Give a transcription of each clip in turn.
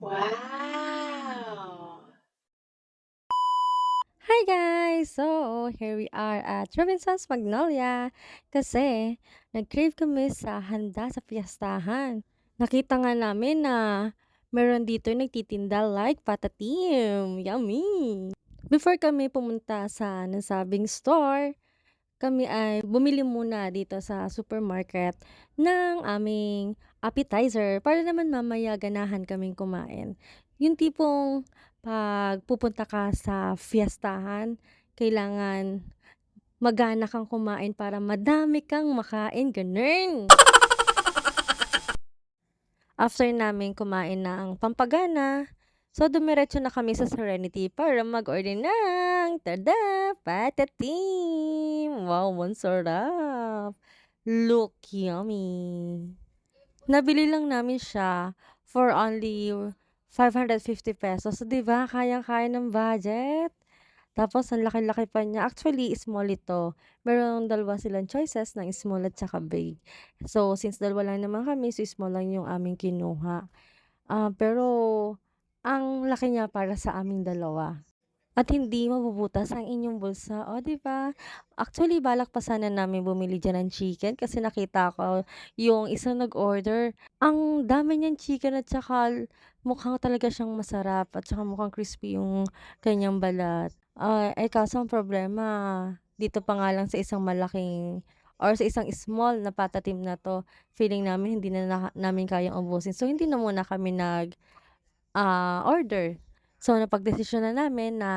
Wow! Hi guys! So, here we are at Robinson's Magnolia kasi nag-crave kami sa handa sa fiestahan. Nakita nga namin na meron dito nagtitinda like patatim. Yummy! Before kami pumunta sa nasabing store, kami ay bumili muna dito sa supermarket ng aming appetizer para naman mamaya ganahan kaming kumain. Yung tipong 'pag pupunta ka sa fiestahan, kailangan magana kang kumain para madami kang makain, gano'n. After namin kumain ng pampagana, so dumiretso na kami sa Serenity para mag-order ng tada! Patatim! Wow, ang sarap! Look yummy! Nabili lang namin siya for only ₱550. So, 'di ba kayang-kaya ng budget? Tapos ang laki-laki pa niya. Actually, small ito. Merong dalawa silang choices ng small at saka big. So, since dalawa lang naman kami, so small lang yung aming kinuha. Pero ang laki niya para sa aming dalawa. At hindi mabubutas ang inyong bulsa, oh, 'di ba? Actually, balak pa sana namin bumili diyan ng chicken kasi nakita ko yung isang nag-order. Ang dami niyang chicken at saka mukhang talaga siyang masarap at saka mukhang crispy yung kanyang balat. Kaso ang problema, dito pa nga lang sa isang malaking or sa isang small na patatim na 'to, feeling namin hindi na namin kayang ubusin. So, hindi na muna kami order. So, napagdesisyon na namin na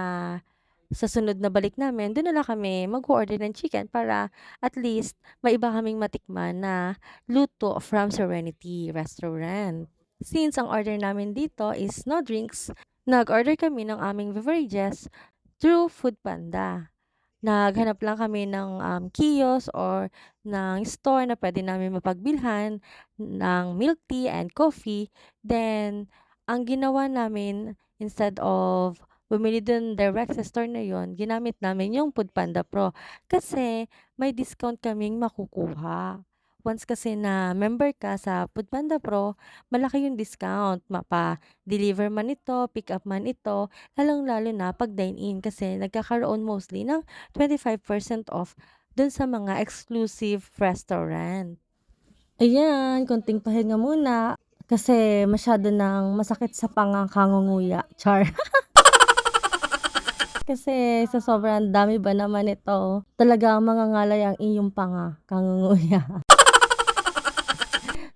sa sunod na balik namin, dun na lang kami mag-o-order ng chicken para at least may iba kaming matikman na luto from Serenity Restaurant. Since ang order namin dito is no drinks, nag-order kami ng aming beverages through Foodpanda. Naghanap lang kami ng, kiosk or ng store na puwede namin mapagbilhan ng milk tea and coffee. Then, ang ginawa namin instead of bumili dun direct sa store na yun, ginamit namin yung Foodpanda Pro kasi may discount kaming makukuha. Once kasi na member ka sa Foodpanda Pro, malaki yung discount. Mapa-deliver man ito, pick up man ito, lalong-lalo na 'pag dine-in kasi nagkakaroon mostly ng 25% off dun sa mga exclusive restaurant. Ayan, konting pahinga muna kasi masyado ng masakit sa panga kangunguya, char. Kasi sa sobrang dami ba naman nito, talagang mangangalay ang iyong panga, kangunguya.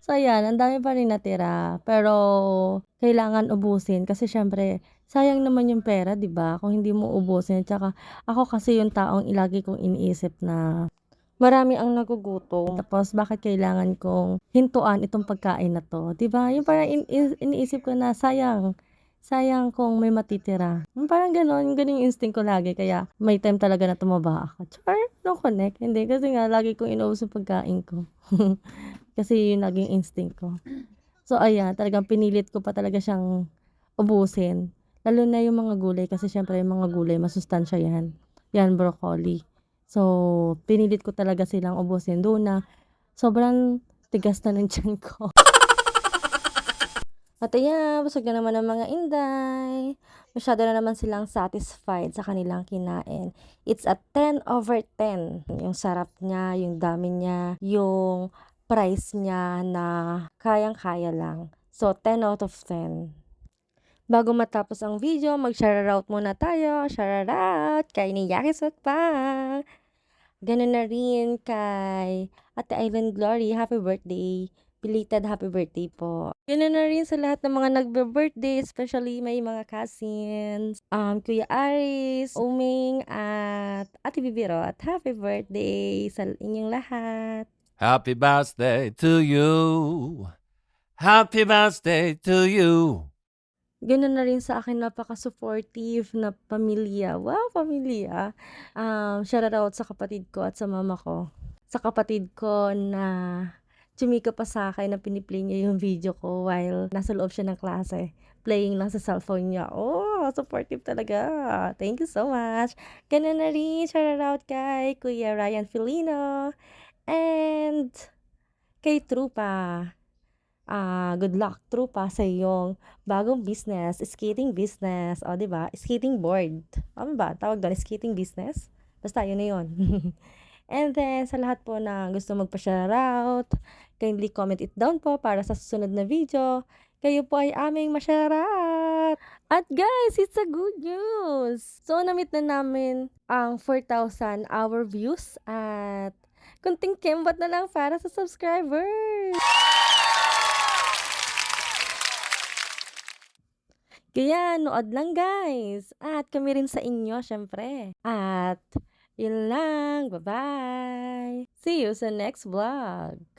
So ayan, ang dami pa rin natira, pero kailangan ubusin kasi siyempre sayang naman yung pera, 'di ba, kung hindi mo ubusin. Tsaka ako kasi yung taong lagi kong iniisip na marami ang nagugutom, tapos bakit kailangan kong hintuan itong pagkain na 'to, 'di ba? Yung parang iniisip ko na sayang, sayang kung may matitira. Yung parang gano'n, gano'n yung instinct ko lagi kaya may time talaga na tumaba ako. Char! No connect, hindi kasi nga lagi kong inaubos yung pagkain ko. Kasi yun naging instinct ko. So ayan, talagang pinilit ko pa talaga siyang ubusin. Lalo na yung mga gulay kasi siyempre yung mga gulay masustansya yan. Yan, broccoli. So, pinilit ko talaga silang ubusin. Doon na sobrang tigas na ng tiyan ko. At ayan, busog na naman ang mga inday. Masyado na naman silang satisfied sa kanilang kinain. It's a 10/10. Yung sarap niya, yung dami niya, yung price niya na kayang-kaya lang. So, 10 out of 10. Bago matapos ang video, mag-shoutout muna tayo. Shoutout kay ni Yakisut pa. Gano'n na rin kay Ate Island Glory, happy birthday. Belated happy birthday po. Gano'n na rin sa lahat ng mga nagbe-birthday, especially may mga cousins, Kuya Aris, Uming, at Ate Bibiro. At happy birthday sa inyong lahat. Happy birthday to you. Happy birthday to you. Gano'n na rin sa akin, napaka-supportive na pamilya. Wow, pamilya! Shoutout sa kapatid ko at sa mama ko. Sa kapatid ko na tsumika pa sa'kin na pini-play niya yung video ko while nasa loob siya ng klase. Playing lang sa cellphone niya. Oh, supportive talaga. Thank you so much. Gano'n na rin, shoutout kay Kuya Ryan Filino and kay Trupa. good luck, true pa sa iyong bagong business, skating business. O, 'di ba? Skating board. Tama ba? Tawag doon, skating business? Basta yun na yun. And then, sa lahat po na gusto magpa-shoutout, kindly comment it down po para sa susunod na video, kayo po ay aming ma-shoutout. At guys, it's a good news! So, na-meet na namin ang 4,000 hour views at kunting kembat na lang para sa subscribers. Kaya nood lang guys, at kami rin sa inyo syempre. At yun lang, bye-bye! See you sa next vlog!